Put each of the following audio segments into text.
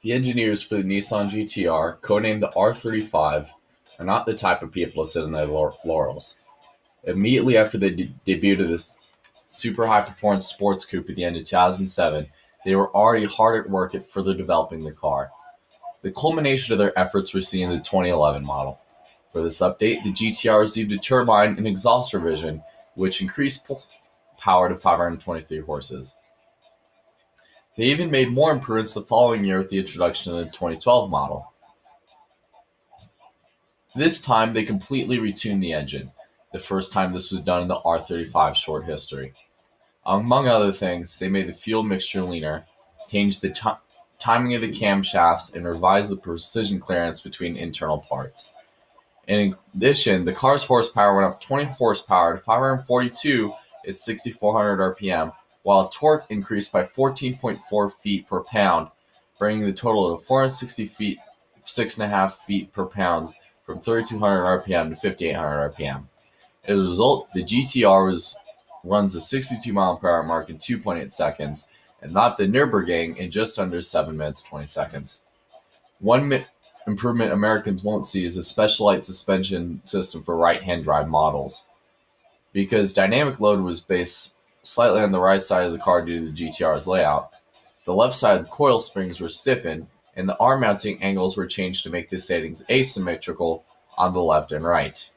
The engineers for the Nissan GT-R, codenamed the R35, are not the type of people to sit on their laurels. Immediately after the debut of this super high-performance sports coupe at the end of 2007, they were already hard at work at further developing the car. The culmination of their efforts was seen in the 2011 model. For this update, the GT-R received a turbine and exhaust revision, which increased power to 523 horses. They even made more improvements the following year with the introduction of the 2012 model. This time, they completely retuned the engine, the first time this was done in the R35's short history. Among other things, they made the fuel mixture leaner, changed the timing of the camshafts, and revised the precision clearance between internal parts. In addition, the car's horsepower went up 20 horsepower to 542 at 6,400 RPM, while torque increased by 14.4 feet per pound, bringing the total to 460 feet, 6.5 feet per pound from 3,200 RPM to 5,800 RPM. As a result, the GT-R runs the 62 mile per hour mark in 2.8 seconds, and not the Nürburgring in just under 7 minutes 20 seconds. One improvement Americans won't see is a specialized suspension system for right-hand drive models. Because dynamic load was based slightly on the right side of the car due to the GT-R's layout, the left side of the coil springs were stiffened, and the arm mounting angles were changed to make the settings asymmetrical on the left and right.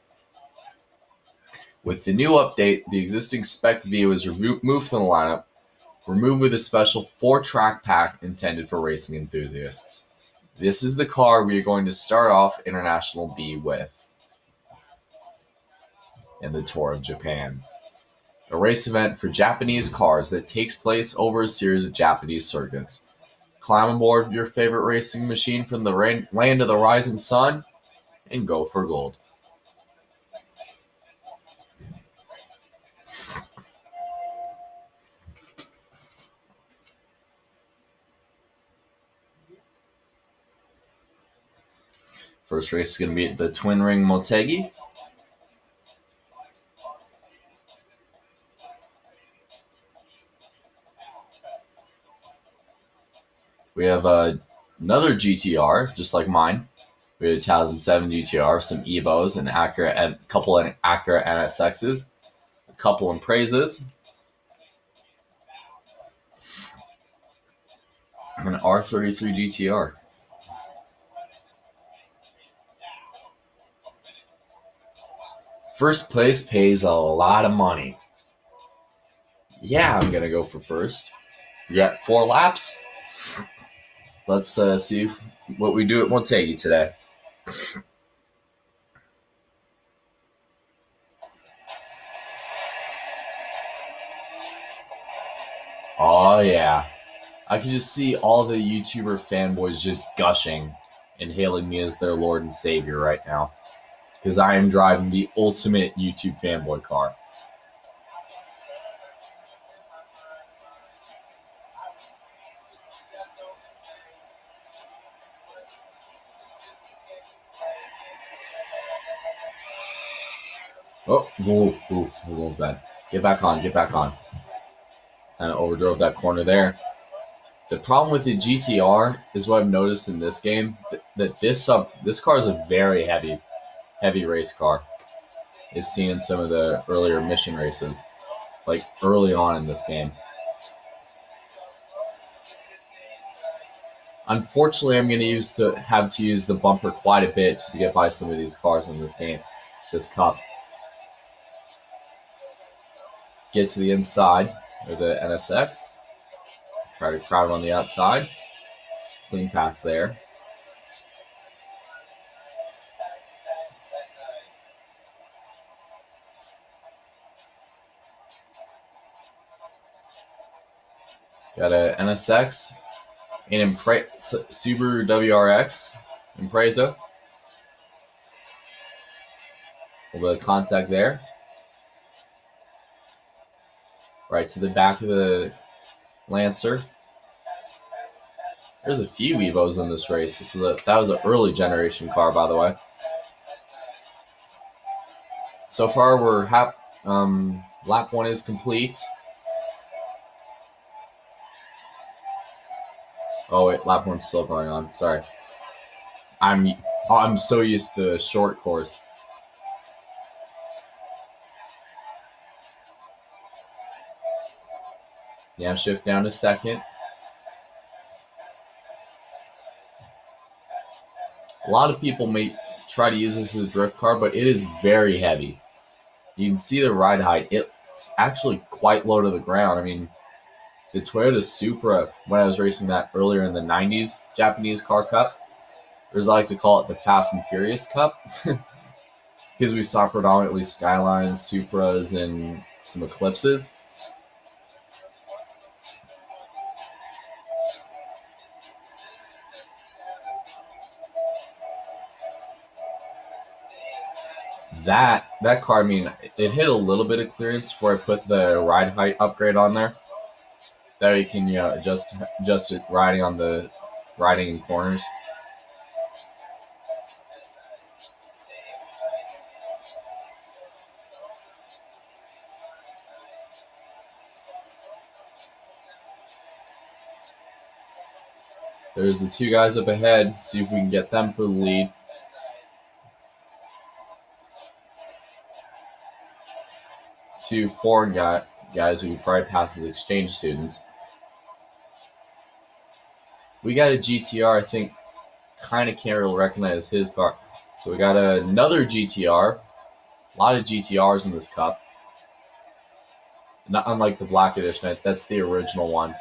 With the new update, the existing Spec V was removed from the lineup, removed with a special 4-track pack intended for racing enthusiasts. This is the car we are going to start off International B with, in the Tour of Japan, a race event for Japanese cars that takes place over a series of Japanese circuits. Climb aboard your favorite racing machine from the land of the rising sun and go for gold. First race is going to be at the Twin Ring Motegi. We have another GT-R, just like mine. We have a 2007 GT-R, some Evos, a couple of Acura NSXs, a couple Imprezas, and an R33 GT-R. First place pays a lot of money. Yeah, I'm going to go for first. We got 4 laps. Let's see what we do at Motegi today. Oh, yeah. I can just see all the YouTuber fanboys just gushing and hailing me as their Lord and Savior right now, because I am driving the ultimate YouTube fanboy car. Oh, that was almost bad. Get back on. And I overdrove that corner there. The problem with the GT-R is what I've noticed in this game, that this car is a very heavy race car. It's seen in some of the earlier mission races, like early on in this game. Unfortunately, I'm going to have to use the bumper quite a bit just to get by some of these cars in this game, this cup. Get to the inside of the NSX. Try to crowd on the outside. Clean pass there. Got a NSX, an Subaru WRX Impreza. A little bit of contact there. Right to the back of the Lancer. There's a few Evos in this race. That was an early generation car, by the way. So far, lap 1 is complete. Oh wait, lap one's still going on. Sorry. I'm so used to the short course. Yeah, shift down to second. A lot of people may try to use this as a drift car, but it is very heavy. You can see the ride height. It's actually quite low to the ground. I mean, the Toyota Supra, when I was racing that earlier in the 90s Japanese Car Cup, or as I like to call it, the Fast and Furious Cup, because we saw predominantly Skylines, Supras, and some Eclipses. That car, I mean, it hit a little bit of clearance before I put the ride height upgrade on there. That way you can adjust it riding in corners. There's the two guys up ahead. See if we can get them for the lead. Two foreign guys who probably pass as exchange students. We got a GTR, I think, kind of can't really recognize his car. So we got another GTR. A lot of GTRs in this cup. Not unlike the Black Edition, that's the original one.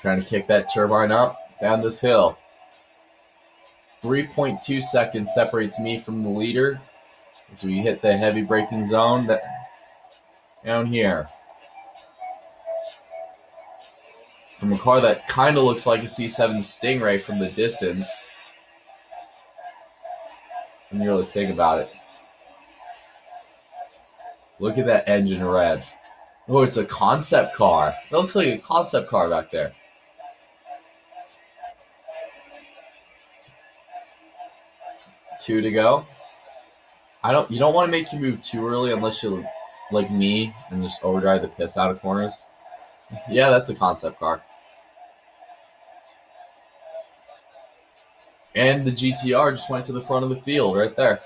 Trying to kick that turbine up down this hill. 3.2 seconds separates me from the leader as we hit the heavy braking zone down here. From a car that kind of looks like a C7 Stingray from the distance, when you really think about it. Look at that engine rev. Oh, it's a concept car. It looks like a concept car back there. Two to go. You don't want to make your move too early unless you're like me and just overdrive the piss out of corners. Yeah, that's a concept car. And the GTR just went to the front of the field right there.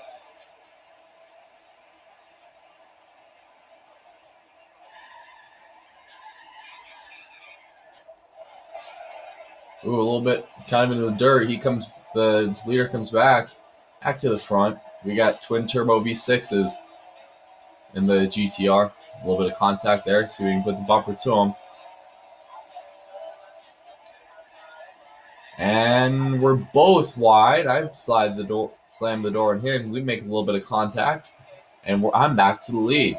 Ooh, a little bit kind of in the dirt. The leader comes back to the front. We got twin turbo V6s in the GTR. A little bit of contact there, so we can put the bumper to them. And we're both wide. I slammed the door on him. We make a little bit of contact, and I'm back to the lead.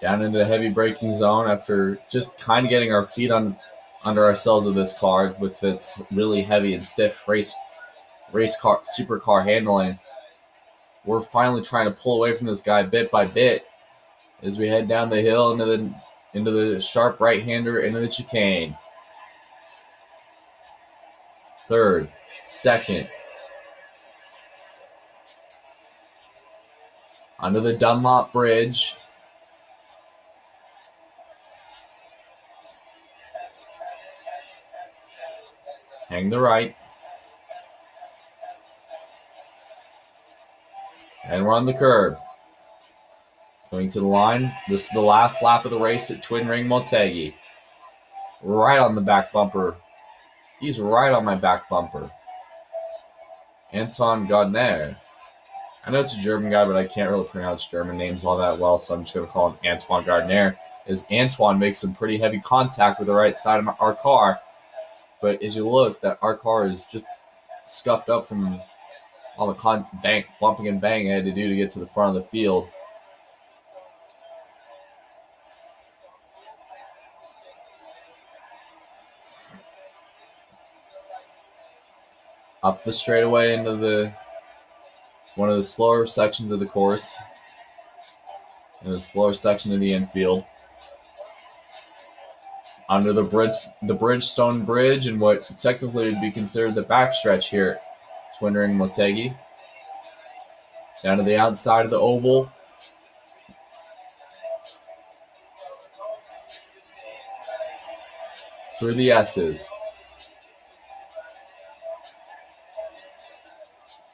Down into the heavy braking zone after just kind of getting our feet under ourselves with this car with its really heavy and stiff race car supercar handling. We're finally trying to pull away from this guy bit by bit as we head down the hill into the sharp right-hander into the chicane. Third, second. Under the Dunlop Bridge. Hang the right. And we're on the curb. Going to the line. This is the last lap of the race at Twin Ring Motegi. Right on the back bumper. He's right on my back bumper. Anton Gardner. I know it's a German guy, but I can't really pronounce German names all that well, so I'm just going to call him Antoine Gardner. as Antoine makes some pretty heavy contact with the right side of our car. But as you look, that our car is just scuffed up from all the bumping and banging I had to do to get to the front of the field. Up the straightaway into one of the slower sections of the course, in the slower section of the infield. Under the Bridgestone Bridge, and what technically would be considered the backstretch here at Twin Ring Motegi. Down to the outside of the oval. Through the S's.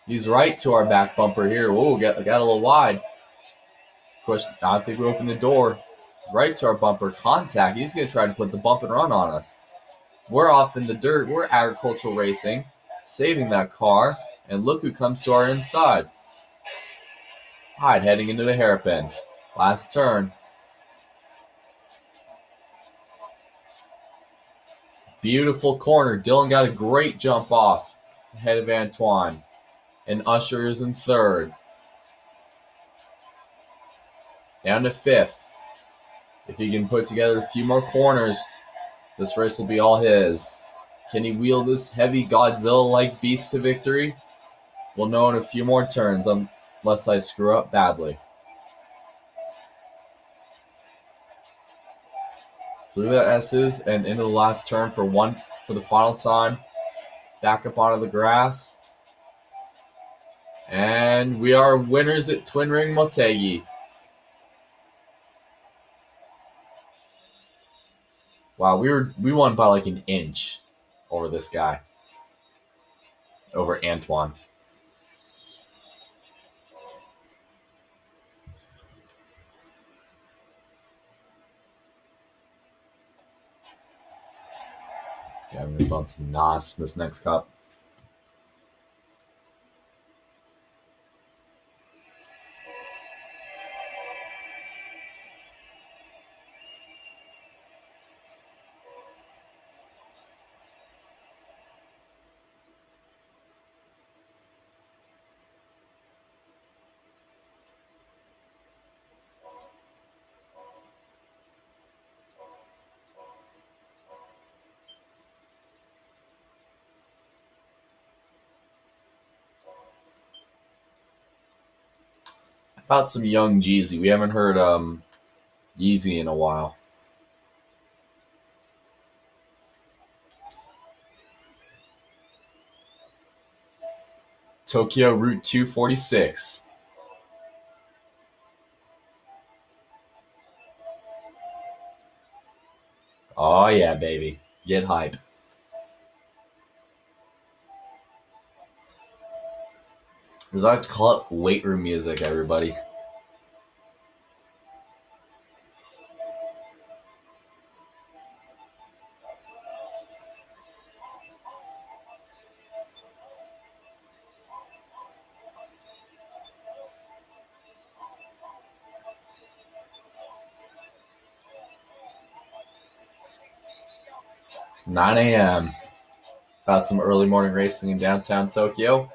He's right to our back bumper here. Whoa, got a little wide. Of course, I don't think we opened the door. Right to our bumper. Contact. He's going to try to put the bump and run on us. We're off in the dirt. We're agricultural racing, saving that car. And look who comes to our inside. Hyde heading into the hairpin. Last turn. Beautiful corner. Dylan got a great jump off ahead of Antoine. And Usher is in third. Down to fifth. If he can put together a few more corners, this race will be all his. Can he wheel this heavy Godzilla-like beast to victory? We'll know in a few more turns, unless I screw up badly. Through the S's and into the last turn for the final time. Back up onto the grass. And we are winners at Twin Ring Motegi. Wow, we won by like an inch over this guy. Over Antoine. Yeah, I'm move on to Nas in this next cup. About some young Jeezy. We haven't heard Yeezy in a while. Tokyo Route 246. Oh yeah, baby. Get hype. As I like to call it, weight room music, everybody. (9 a.m.) About some early morning racing in downtown Tokyo.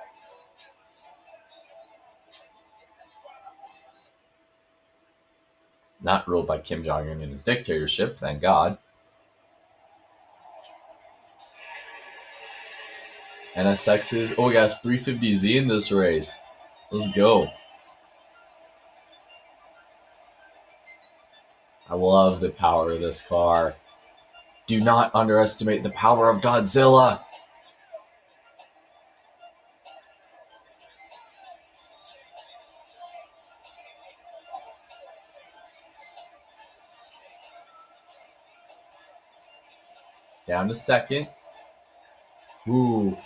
Not ruled by Kim Jong-un and his dictatorship, thank God. NSX's. Oh, we got a 350Z in this race. Let's go. I love the power of this car. Do not underestimate the power of Godzilla. Down to second. Ooh.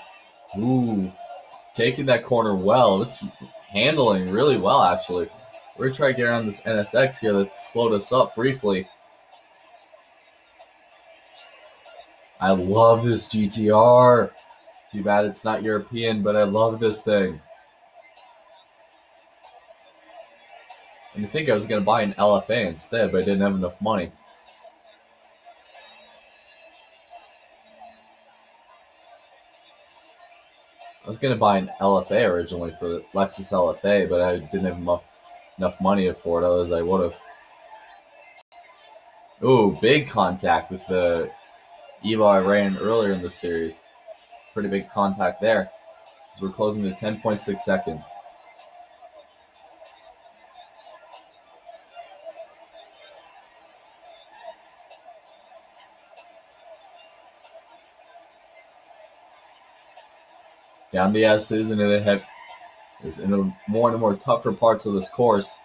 Taking that corner well. It's handling really well, actually. We're going to try to get around this NSX here that slowed us up briefly. I love this GTR. Too bad it's not European, but I love this thing. And I think I was going to buy an LFA instead, but I didn't have enough money. I was going to buy an LFA originally for the Lexus LFA, but I didn't have enough money for it, otherwise I would have. Ooh, big contact with the Evo I ran earlier in the series. Pretty big contact there. So we're closing to 10.6 seconds. Down the S's into the head. Is into more and more tougher parts of this course.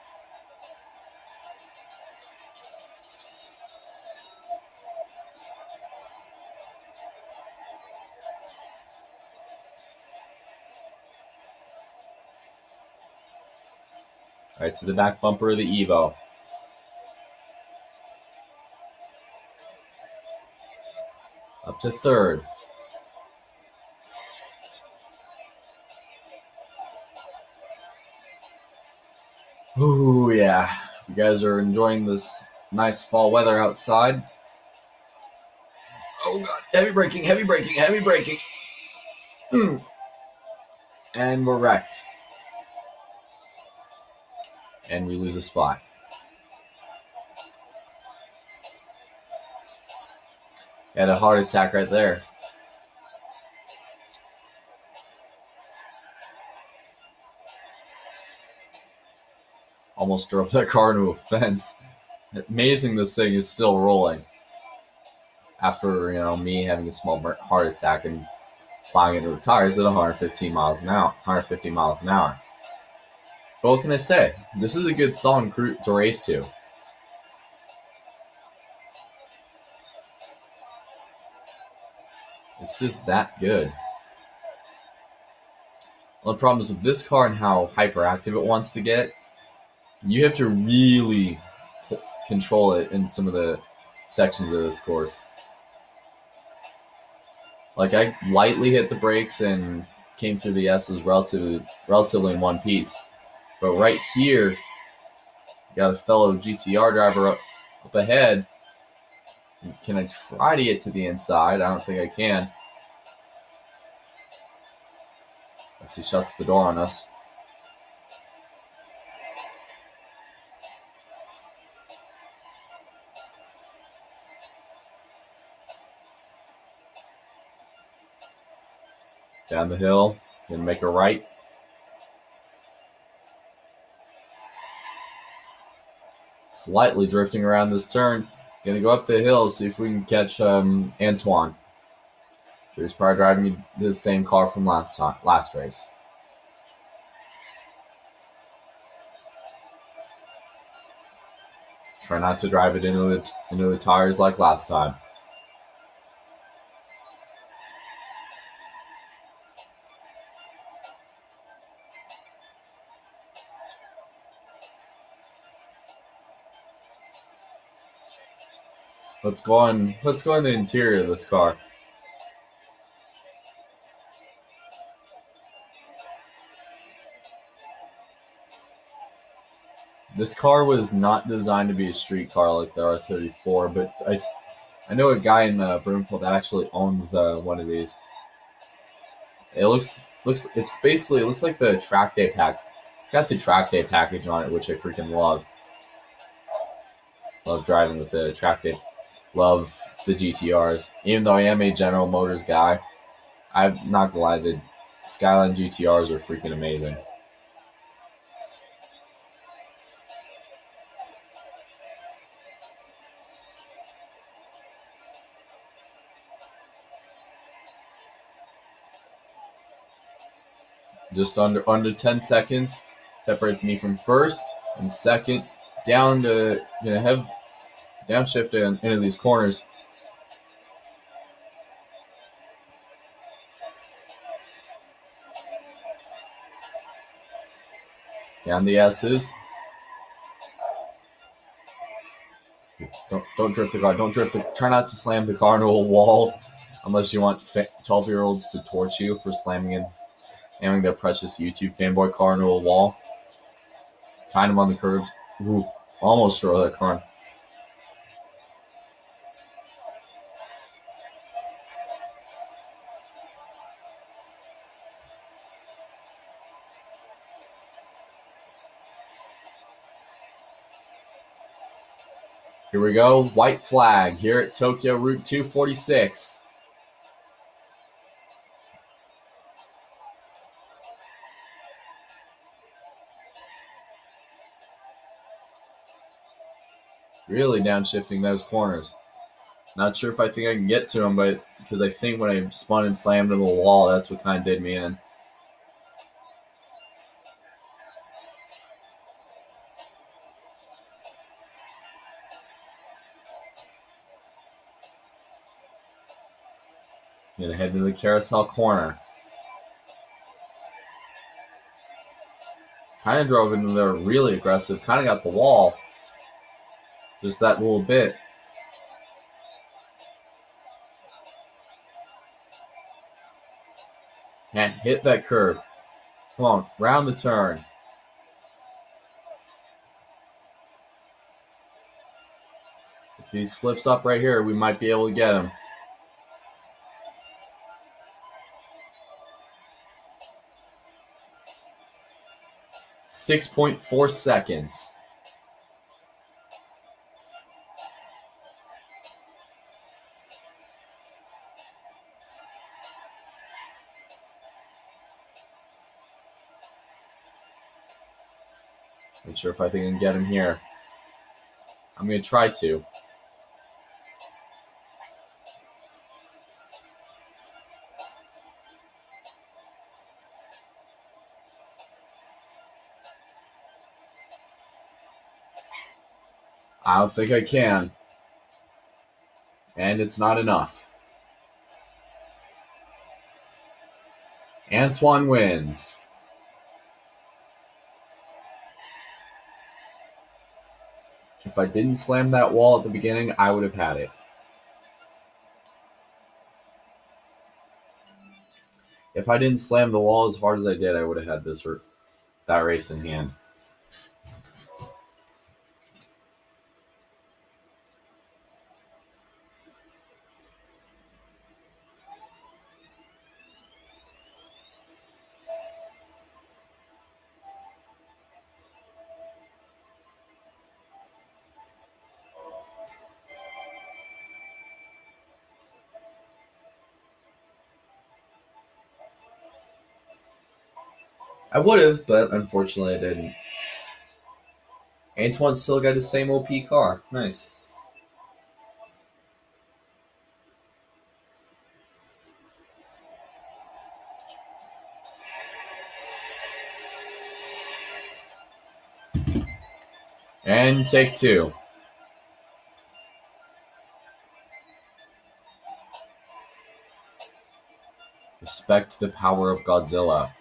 All right, to the back bumper of the Evo. Up to third. Ooh, yeah. You guys are enjoying this nice fall weather outside. Oh, God. Heavy braking, heavy braking, heavy braking. And we're wrecked. And we lose a spot. Had a heart attack right there. Almost drove that car into a fence. Amazing this thing is still rolling. After, me having a small heart attack and plowing into the tires at 150 miles an hour. But what can I say? This is a good song to race to. It's just that good. Well, the problem is with this car and how hyperactive it wants to get, you have to really control it in some of the sections of this course. Like, I lightly hit the brakes and came through the S's relatively in one piece. But right here, you got a fellow GTR driver up ahead. Can I try to get to the inside? I don't think I can. As he shuts the door on us. Down the hill, gonna make a right. Slightly drifting around this turn. Gonna go up the hill, see if we can catch Antoine. He's probably driving the same car from last race. Try not to drive it into the tires like last time. Let's go in the interior of this car. This car was not designed to be a street car like the R34, but I know a guy in Broomfield that actually owns one of these. It looks like the track day pack. It's got the track day package on it, which I freaking love. Love driving with the track day. Love the GTRs. Even though I am a General Motors guy, I'm not gonna lie, the Skyline GTRs are freaking amazing. Just under 10 seconds separates me from first and second. Down to have downshift into these corners. Down the S's. Don't drift the car. Don't drift try not to slam the car into a wall unless you want 12-year-olds to torch you for slamming their precious YouTube fanboy car into a wall. Kind of on the curbs. Ooh, almost throw that car. Here we go. White flag here at Tokyo Route 246. Really downshifting those corners. Not sure if I think I can get to them, but because I think when I spun and slammed into the wall, that's what kind of did me in. Gonna head to the carousel corner. Kind of drove into there really aggressive. Kind of got the wall. Just that little bit. Can't hit that curb. Come on, round the turn. If he slips up right here, we might be able to get him. .4 seconds. Not sure if I think I can get him here. I'm going to try to. I don't think I can. And it's not enough. Antoine wins. If I didn't slam that wall at the beginning, I would have had it. If I didn't slam the wall as hard as I did, I would have had that race in hand. I would have, but unfortunately I didn't. Antoine still got his same OP car. Nice. And take two. Respect the power of Godzilla.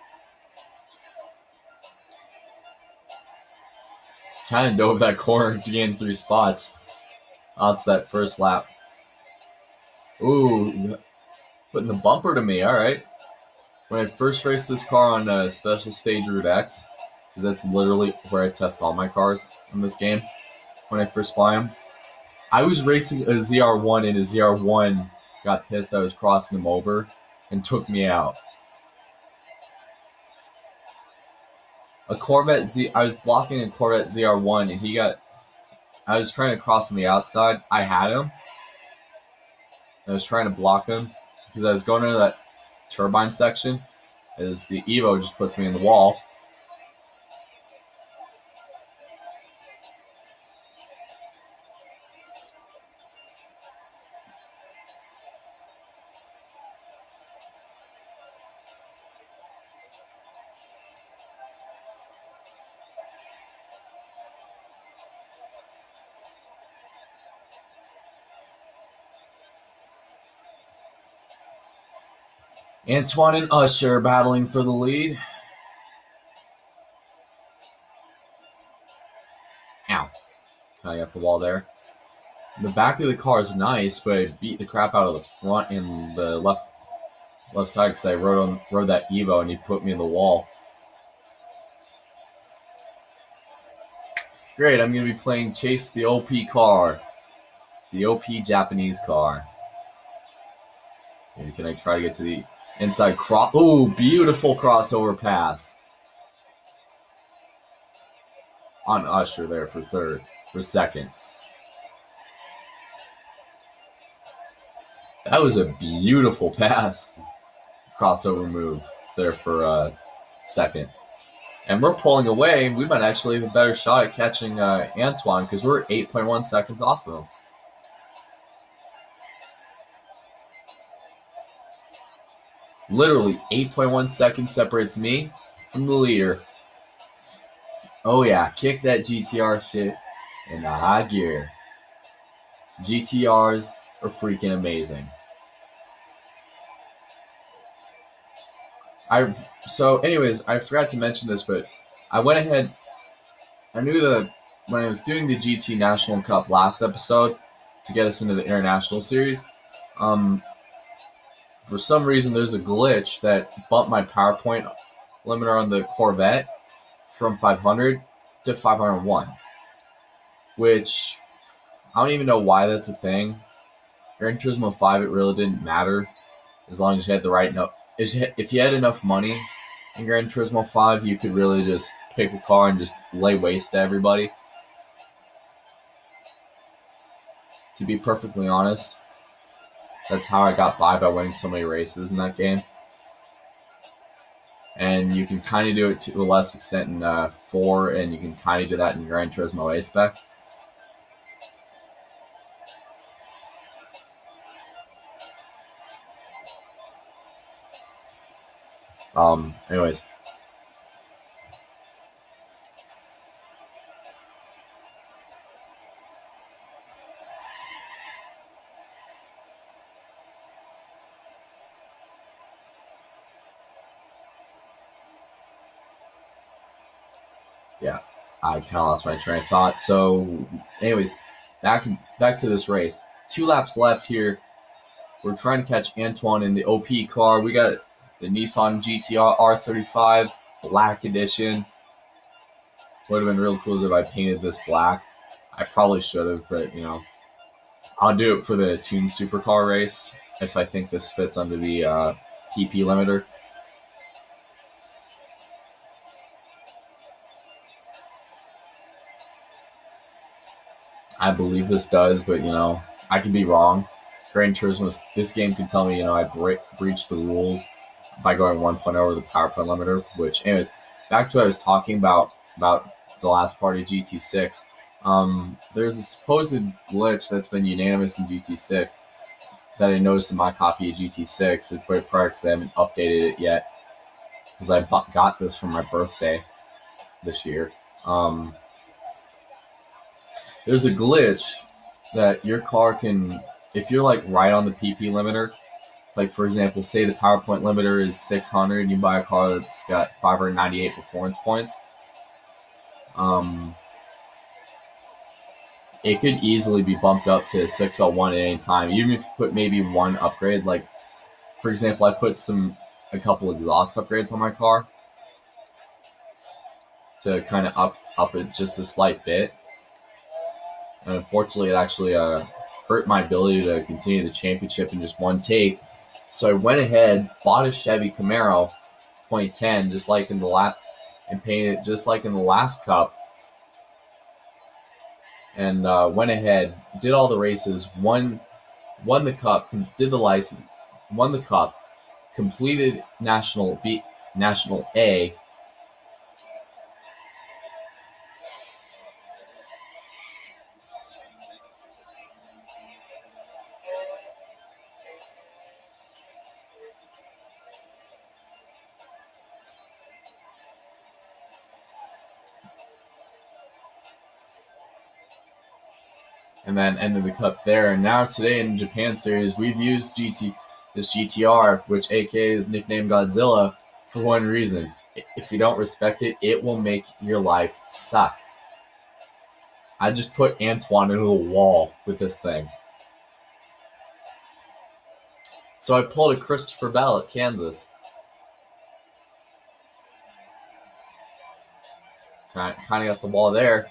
Kind of dove that corner to gain 3 spots. That's that first lap. Ooh, putting the bumper to me. All right. When I first raced this car on Special Stage Route X, because that's literally where I test all my cars in this game, when I first buy them, I was racing a ZR1 and a ZR1 got pissed I was crossing him over and took me out. I was blocking a Corvette ZR1 and I was trying to cross on the outside. I had him. I was trying to block him because I was going into that turbine section as the Evo just puts me in the wall. Antoine and Usher battling for the lead. Ow. I got the wall there. The back of the car is nice, but I beat the crap out of the front and the left side because I rode that Evo and he put me in the wall. Great, I'm going to be playing Chase the OP car. The OP Japanese car. Maybe can I try to get to the inside cross? Ooh, beautiful crossover pass. On Usher there for second. That was a beautiful pass. Crossover move there for second. And we're pulling away. We might actually have a better shot at catching Antoine because we're 8.1 seconds off of him. Literally 8.1 seconds separates me from the leader. Oh yeah, kick that GTR shit in the high gear. GTRs are freaking amazing. So anyways, I forgot to mention this, but I went ahead. I knew that when I was doing the GT National Cup last episode to get us into the International Series, for some reason there's a glitch that bumped my PowerPoint limiter on the Corvette from 500 to 501, which I don't even know why that's a thing. Gran Turismo 5, it really didn't matter as long as you had the right if you had enough money in Gran Turismo 5, you could really just pick a car and just lay waste to everybody. To be perfectly honest, that's how I got by winning so many races in that game. And you can kind of do it to a less extent in 4, and you can kind of do that in Gran Turismo A-Spec. Anyways. Yeah, I kind of lost my train of thought. So, anyways, back to this race. 2 laps left here. We're trying to catch Antoine in the OP car. We got the Nissan GTR R35 Black Edition. Would have been real cool if I painted this black. I probably should have, but, you know, I'll do it for the Tune Supercar race if I think this fits under the PP limiter. I believe this does, but, you know, I could be wrong. Gran Turismo, this game could tell me, you know, I breached the rules by going 1.0 over the PowerPoint limiter, which, anyways, back to what I was talking about the last part of GT6. There's a supposed glitch that's been unanimous in GT6 that I noticed in my copy of GT6. It's pretty prior because I haven't updated it yet because I got this for my birthday this year. There's a glitch that your car can, if you're like right on the PP limiter, like for example, say the PowerPoint limiter is 600 and you buy a car that's got 598 performance points, it could easily be bumped up to 601 at any time, even if you put maybe one upgrade. Like, for example, I put a couple exhaust upgrades on my car to kind of up it just a slight bit. And unfortunately, it actually hurt my ability to continue the championship in just one take. So I went ahead, bought a Chevy Camaro 2010, just like in the and painted it just like in the last Cup. And went ahead, did all the races, won the Cup, did the license, won the Cup, completed National A. And then ended the Cup there. And now today in Japan Series, we've used this GTR, which AK is nicknamed Godzilla, for one reason. If you don't respect it, it will make your life suck. I just put Antoine into a wall with this thing. So I pulled a Christopher Bell at Kansas. Kind of got the ball there.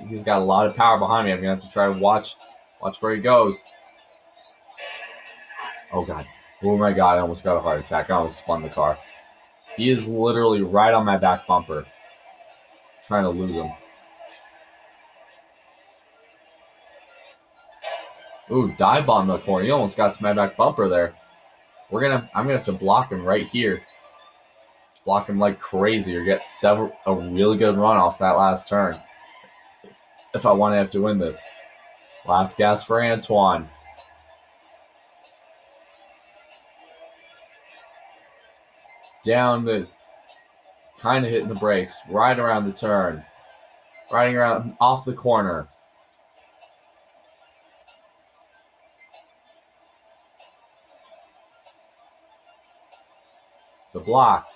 He's got a lot of power behind me. I'm gonna have to try to watch where he goes. Oh god. Oh my god, I almost got a heart attack. I almost spun the car. He is literally right on my back bumper. Trying to lose him. Ooh, dive bomb the corner. He almost got to my back bumper there. I'm gonna have to block him right here. Block him like crazy or get a really good run off that last turn. If I want to have to win this. Last gas for Antoine. Down the, kind of hitting the brakes, right around the turn. Riding around off the corner. The block.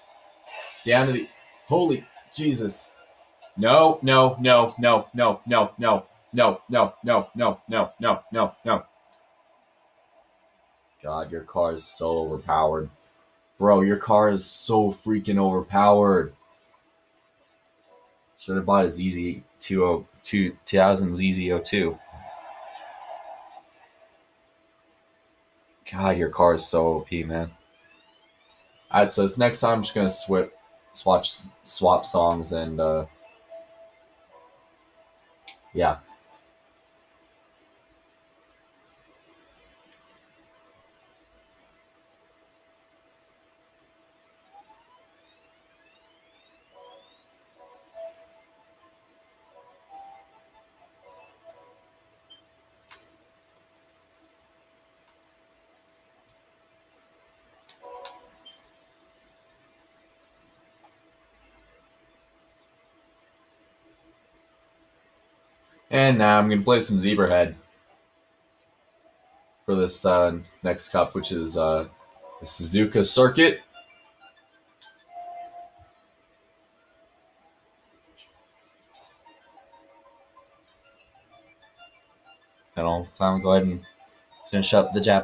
Down to the, holy Jesus. No. God, your car is so overpowered. Bro, your car is so freaking overpowered. Should have bought a ZZ2000 ZZ02. God, your car is so OP, man. Alright, so this next time I'm just gonna swap songs and yeah. And now I'm going to play some Zebrahead for this next cup, which is the Suzuka Circuit. Then I'll finally go ahead and finish up the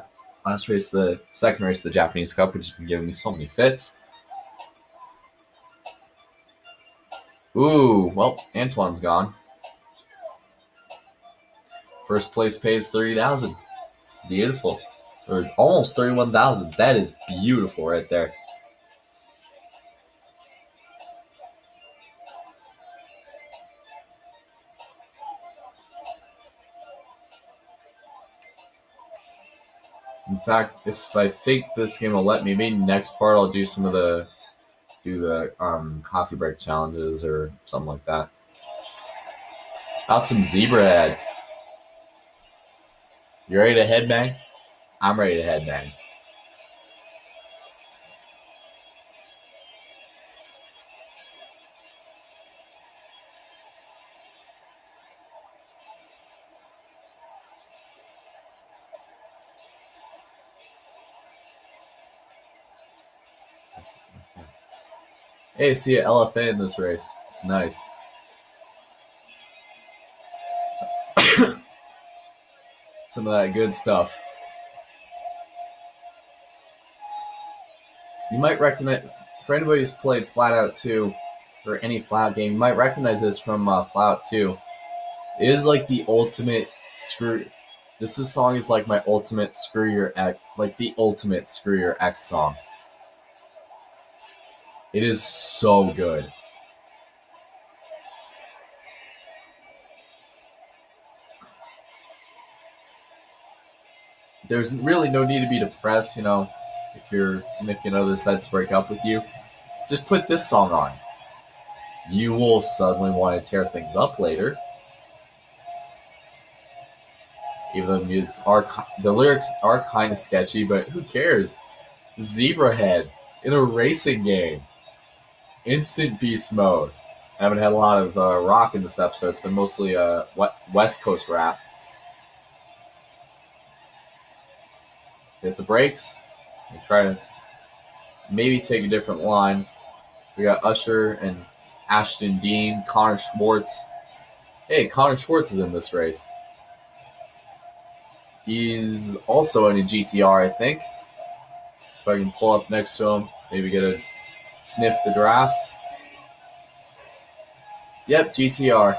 second race of the Japanese Cup, which has been giving me so many fits. Ooh, well, Antoine's gone. First place pays 30,000. Beautiful. Or almost 31,000. That is beautiful right there. In fact, if I think this game will let me, maybe next part I'll do some of the coffee break challenges or something like that. About some Zebrahead. You ready to headbang? I'm ready to headbang. Hey, see an LFA in this race. It's nice. Some of that good stuff. You might recognize, for anybody who's played Flat Out 2 or any Flat game, you might recognize this from Flat Out 2. It is like the ultimate screw. This song is like my ultimate screw your ex, like the ultimate screw your ex song. It is so good. There's really no need to be depressed, you know, if your significant other decides to break up with you. Just put this song on. You will suddenly want to tear things up later. Even though the lyrics are kind of sketchy, but who cares? Zebrahead in a racing game. Instant beast mode. I haven't had a lot of rock in this episode. It's been mostly West Coast rap. Hit the brakes. And try to maybe take a different line. We got Usher and Ashton Dean, Connor Schwartz. Hey, Connor Schwartz is in this race. He's also in a GTR, I think. So if I can pull up next to him, maybe get a sniff the draft. Yep, GTR.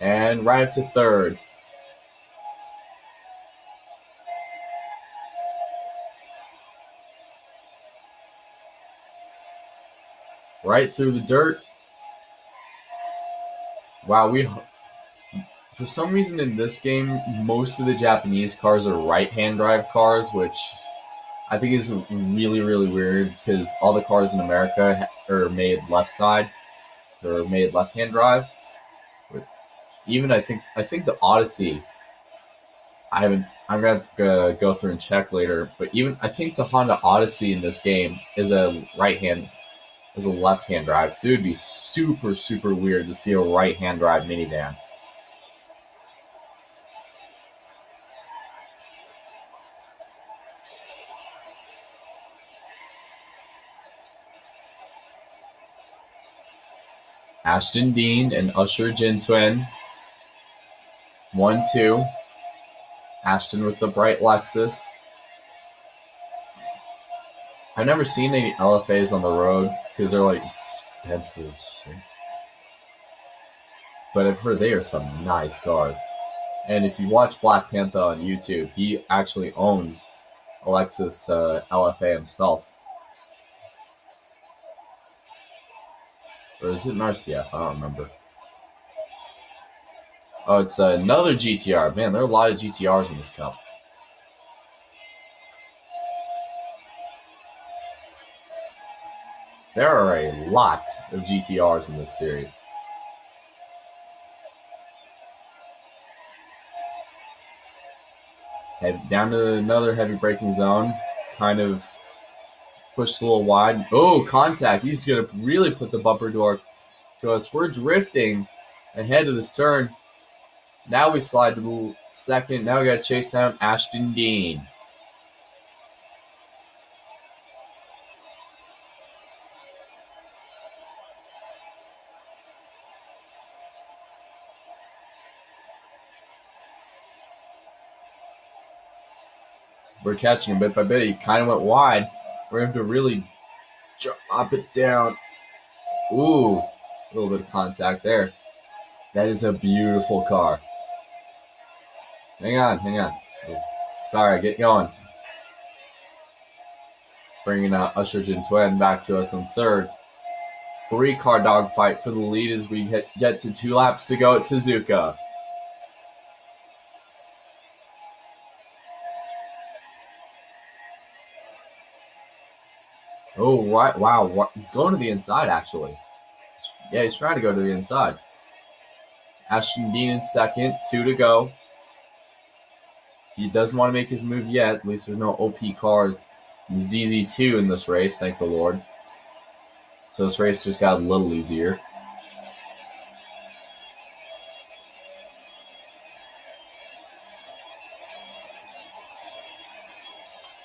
And right up to third. Right through the dirt. Wow, for some reason in this game, most of the Japanese cars are right-hand drive cars, which I think is really, really weird because all the cars in America are made left side, or made left-hand drive. Even I think the Odyssey, I'm gonna have to go through and check later, but even I think the Honda Odyssey in this game is a left-hand drive, because it would be super, super weird to see a right-hand drive minivan. Ashton Dean and Usher Jintwin. 1-2. Ashton with the bright Lexus. I've never seen any LFAs on the road because they're like expensive as shit. But I've heard they are some nice cars. And if you watch Black Panther on YouTube, he actually owns a Lexus LFA himself. Or is it an RCF? I don't remember. Oh, it's another GTR. Man, there are a lot of GTRs in this cup. There are a lot of GTRs in this series. Head down to another heavy braking zone. Kind of pushed a little wide. Oh, contact. He's going to really put the bumper door to us. We're drifting ahead of this turn. Now we slide to the second. Now we got to chase down Ashton Dean. We're catching him bit by bit. He kind of went wide. We're going to really drop it down. Ooh, a little bit of contact there. That is a beautiful car. Hang on. Oh, sorry, get going. Bringing Usher Jintwin back to us in third. 3-car dogfight for the lead as we get to 2 laps to go at Suzuka. Oh, right. Wow. He's going to the inside, actually. Yeah, he's trying to go to the inside. Ashton Dean in second. 2 to go. He doesn't want to make his move yet. At least there's no OP car ZZ2 in this race, thank the Lord. So this race just got a little easier.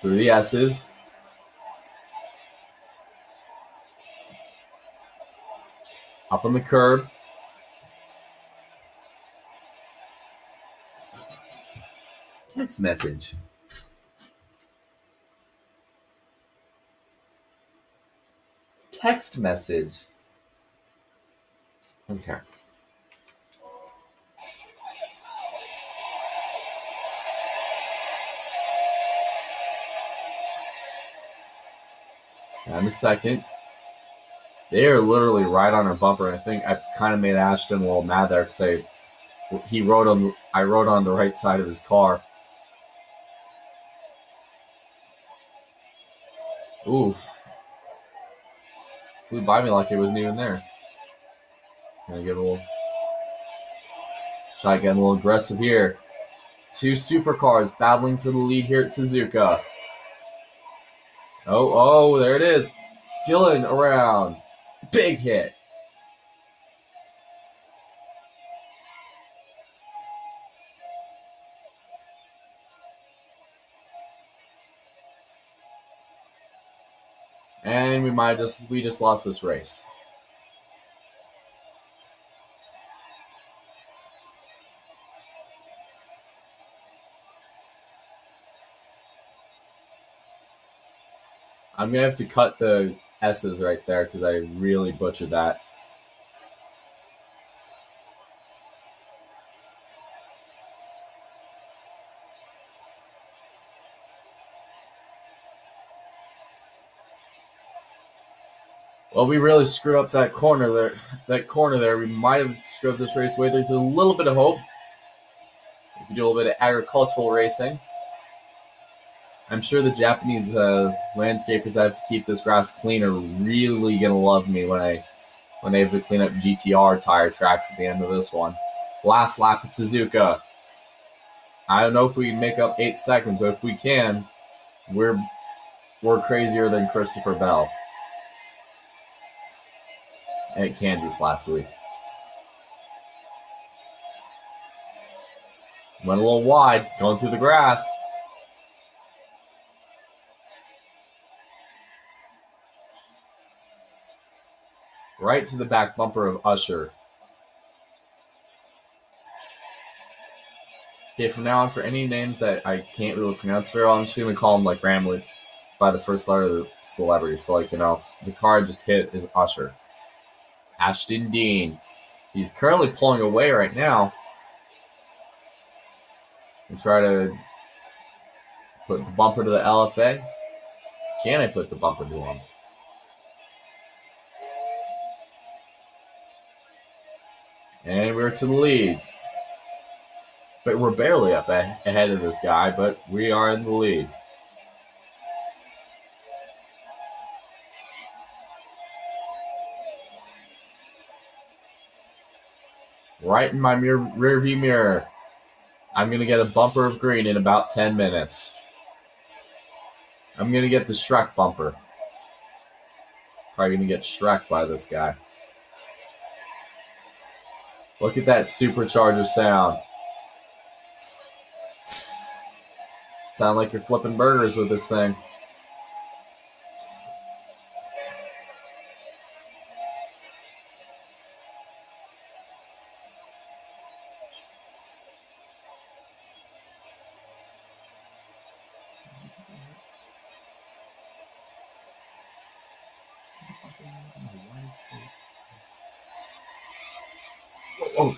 Through the S's. Up on the curb. Text message. Text message. Okay. And a second. They are literally right on our bumper. I think I kind of made Ashton a little mad there because I rode on the right side of his car. Ooh. Flew by me like it wasn't even there. Gonna get a little. Try getting a little aggressive here. 2 supercars battling for the lead here at Suzuka. Oh, there it is. Dylan around. Big hit. And we just lost this race. I'm gonna have to cut the S's right there because I really butchered that. Well, we really screwed up that corner there. That corner there, we might have screwed up this raceway. There's a little bit of hope if you do a little bit of agricultural racing. I'm sure the Japanese landscapers that have to keep this grass clean are really gonna love me when they have to clean up GTR tire tracks at the end of this one. Last lap at Suzuka. I don't know if we can make up 8 seconds, but if we can, we're crazier than Christopher Bell at Kansas last week. Went a little wide, going through the grass. Right to the back bumper of Usher. Okay, from now on, for any names that I can't really pronounce very well, I'm just going to call them like Ramlet by the first letter of the celebrity. So, like, the car I just hit is Usher. Ashton Dean. He's currently pulling away right now. And try to put the bumper to the LFA. Can I put the bumper to him? And we're to the lead. But we're barely up ahead of this guy, but we are in the lead. Right in my rear view mirror. I'm going to get a bumper of green in about 10 minutes. I'm going to get the Shrek bumper. Probably going to get Shrek by this guy. Look at that supercharger sound. Sound like you're flipping burgers with this thing.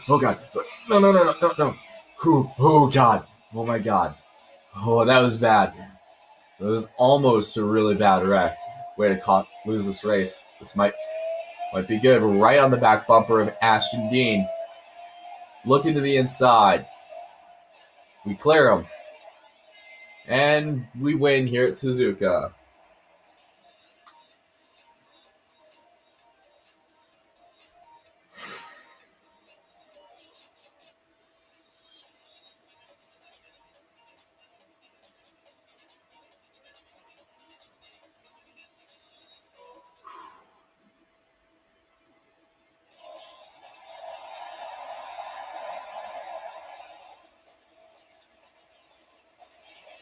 Oh God. No. Oh God. Oh my God. Oh, that was bad. It was almost a really bad wreck. Way to lose this race. This might be good. We're right on the back bumper of Ashton Dean. Looking to the inside. We clear him. And we win here at Suzuka.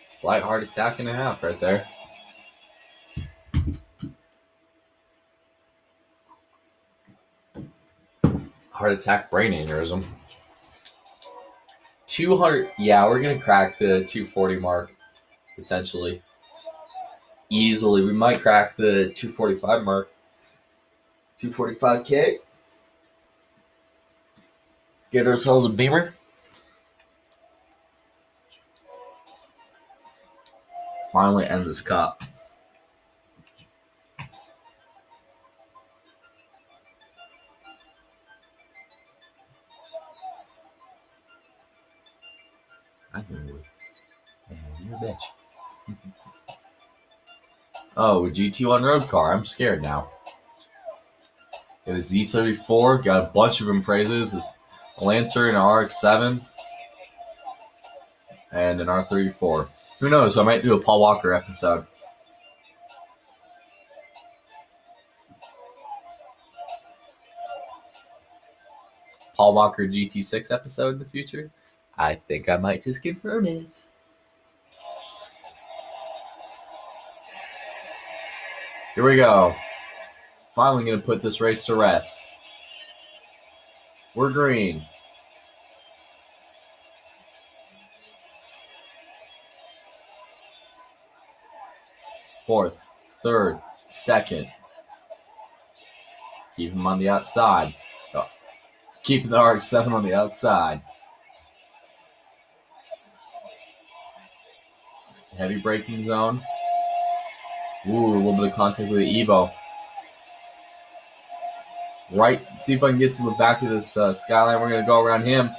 Slight heart attack and a half right there. Heart attack, brain aneurysm. 200. Yeah, we're going to crack the 240 mark, potentially. Easily. We might crack the 245 mark. 245K. Get ourselves a Beamer. Finally end this cup. I think we would. And you're a bitch. Oh, a GT1 road car. I'm scared now. It was Z34. Got a bunch of praises. It's a Lancer and an RX-7. And an R34. Who knows? I might do a Paul Walker episode. Paul Walker GT6 episode in the future? I think I might just confirm it. Here we go. Finally going to put this race to rest. We're green. Fourth, third, second. Keep him on the outside. Oh. Keep the RX-7 on the outside. Heavy braking zone. Ooh, a little bit of contact with the Evo. right. See if I can get to the back of this Skyline. We're going to go around him.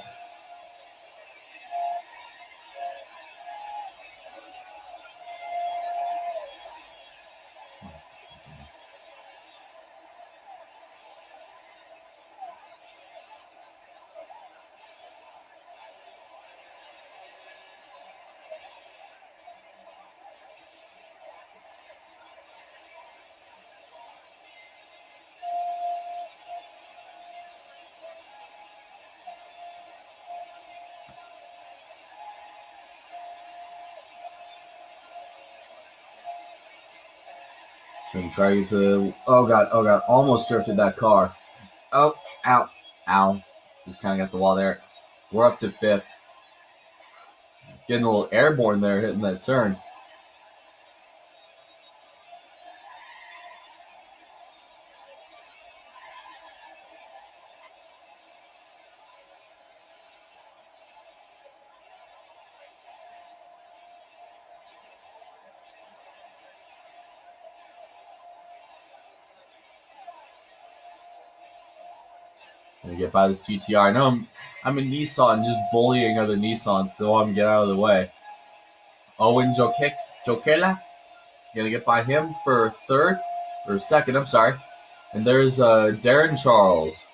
So we try to get to. Oh god! Almost drifted that car. Oh, ow! Just kind of got the wall there. We're up to 5th. Getting a little airborne there, hitting that turn. Gonna get by this GTR. I know I'm a Nissan, just bullying other Nissans because I want them to get out of the way. Owen Jokela. Gonna get by him for 3rd or 2nd. I'm sorry. And there's Darren Charles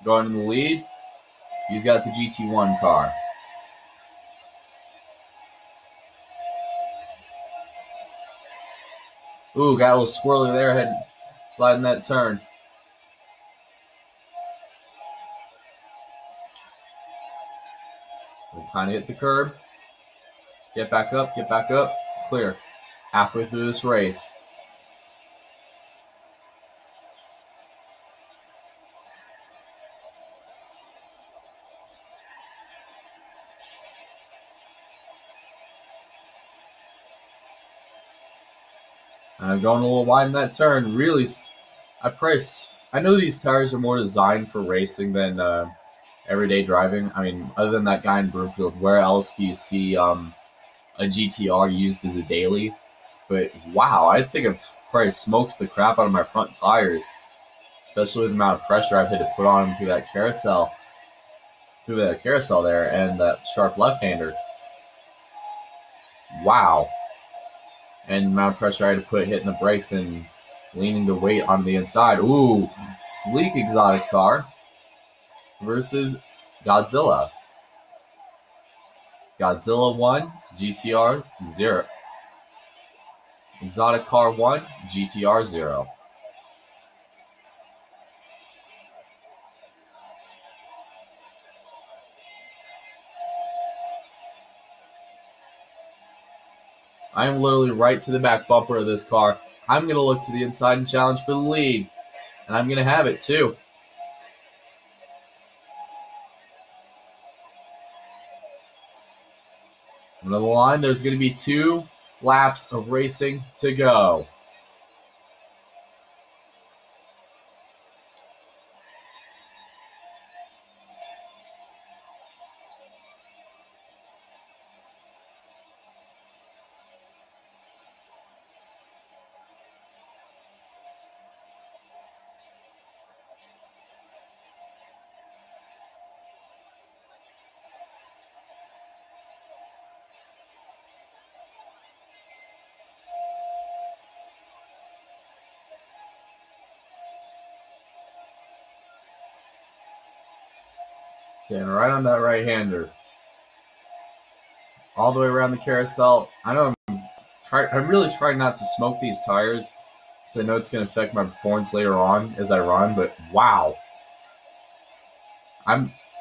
going in the lead. He's got the GT1 car. Ooh, got a little squirrely there, sliding that turn. We'll kind of hit the curb. Get back up. Clear. Halfway through this race. Going a little wide in that turn. Really, I know these tires are more designed for racing than everyday driving. I mean, other than that guy in Broomfield, where else do you see a GTR used as a daily? But wow, I think I've probably smoked the crap out of my front tires, especially with the amount of pressure I've had to put on them through that carousel there, and that sharp left-hander. Wow. And the amount of pressure I had to put hitting the brakes and leaning the weight on the inside. Ooh, sleek exotic car versus Godzilla. Godzilla 1, GTR 0. Exotic car 1, GTR 0. I am literally right to the back bumper of this car. I'm going to look to the inside and challenge for the lead. And I'm going to have it, too. On the line, there's going to be 2 laps of racing to go. Staying right on that right-hander. All the way around the carousel. I know I'm really trying not to smoke these tires because I know it's going to affect my performance later on as I run, but wow.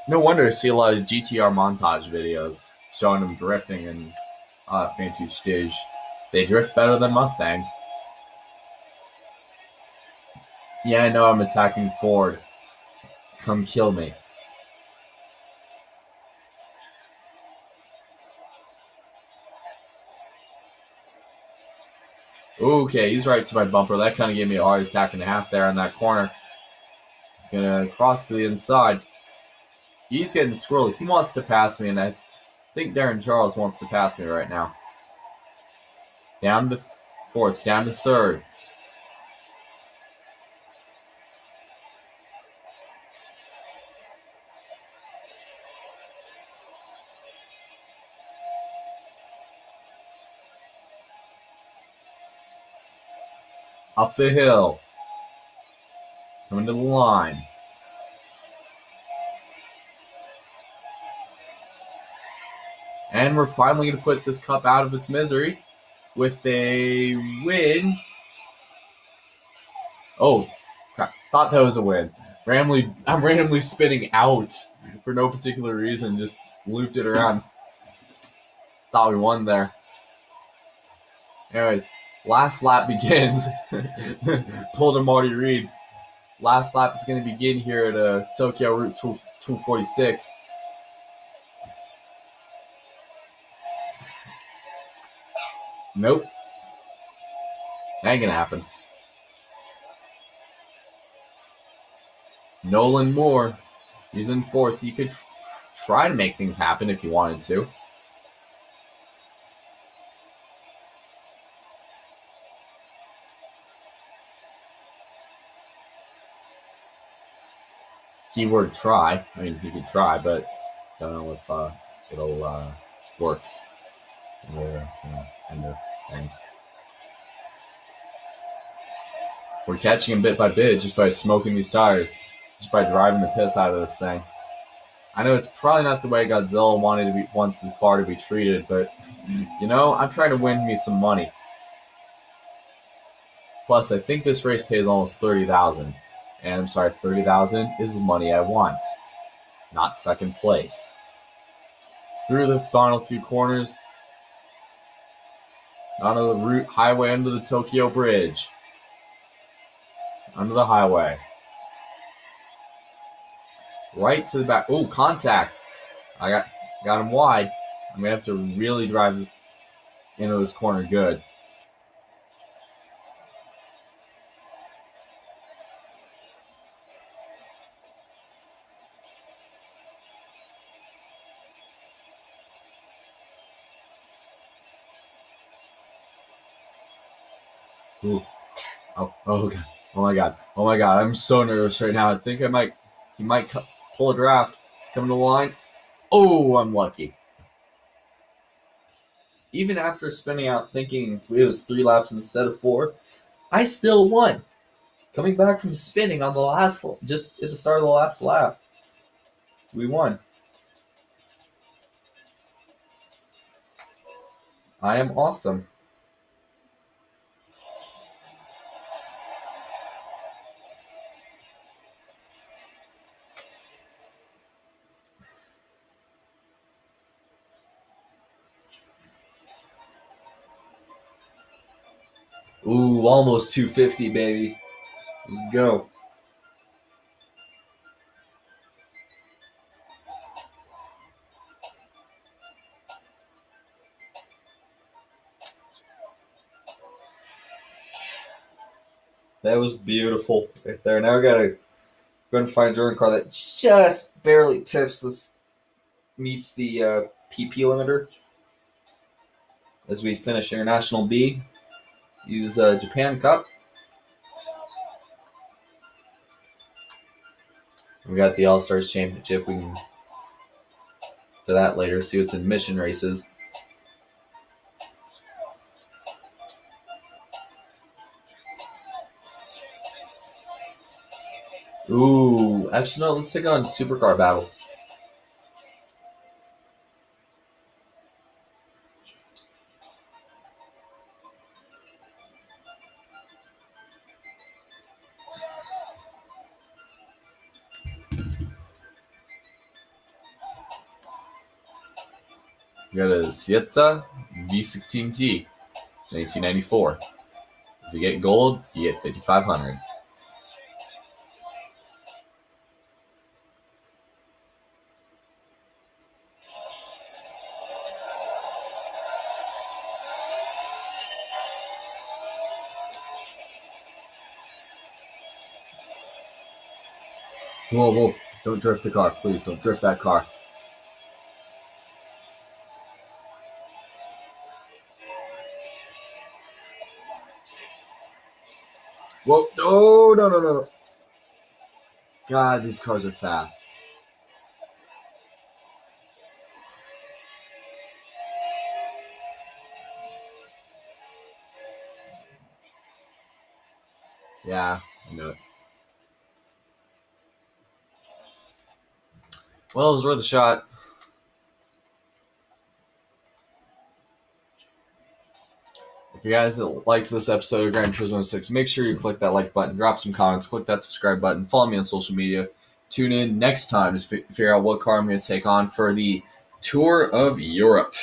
No wonder I see a lot of GTR montage videos showing them drifting and fancy stage. They drift better than Mustangs. Yeah, I know I'm attacking Ford. Come kill me. Okay, he's right to my bumper. That kind of gave me a heart attack and a half there on that corner. He's going to cross to the inside. He's getting squirrely. He wants to pass me, and I think Darren Charles wants to pass me right now. Down to 4th, down to 3rd. Up the hill. Coming to the line. And we're finally going to put this cup out of its misery with a win. Oh, crap. Thought that was a win. I'm randomly spinning out for no particular reason. Just looped it around. Thought we won there. Anyways, last lap begins. Pulled a Marty Reed. Last lap is going to begin here at Tokyo Route 246. Nope. That ain't going to happen. Nolan Moore. He's in fourth. He could try to make things happen if he wanted to. Keyword try. I mean, he could try, but don't know if it'll work. End of things. We're catching him bit by bit just by smoking these tires, just by driving the piss out of this thing. I know it's probably not the way Godzilla wants his car to be treated, but you know, I'm trying to win me some money. Plus, I think this race pays almost $30,000. And I'm sorry, $30,000 is the money I want, not second place. Through the final few corners, onto the route highway under the Tokyo Bridge. Under the highway. Right to the back. Oh, contact. I got him wide. I'm going to have to really drive into this corner good. Ooh. Oh god. Oh my god. Oh my god. I'm so nervous right now. I think he might pull a draft. Coming to the line. Oh, I'm lucky. Even after spinning out thinking it was 3 laps instead of 4, I still won. Coming back from spinning on just at the start of the last lap, we won. I am awesome. Ooh, almost 250, baby. Let's go. That was beautiful right there. Now we gotta go and find a Jordan car that just barely meets the PP limiter. As we finish International B, use Japan Cup. We got the All-Stars Championship. We can do that later. See what's in mission races. Ooh, actually no. Let's take on Supercar Battle. We got a Sietta V16T, 1994. If you get gold, you get 5,500. Whoa, whoa. Don't drift the car. Please don't drift that car. Whoa. Oh, no, no, no. God, these cars are fast. Yeah, I know it. Well, it was worth a shot. If you guys liked this episode of Gran Turismo 6, make sure you click that like button, drop some comments, click that subscribe button, follow me on social media. Tune in next time to figure out what car I'm going to take on for the Tour of Europe.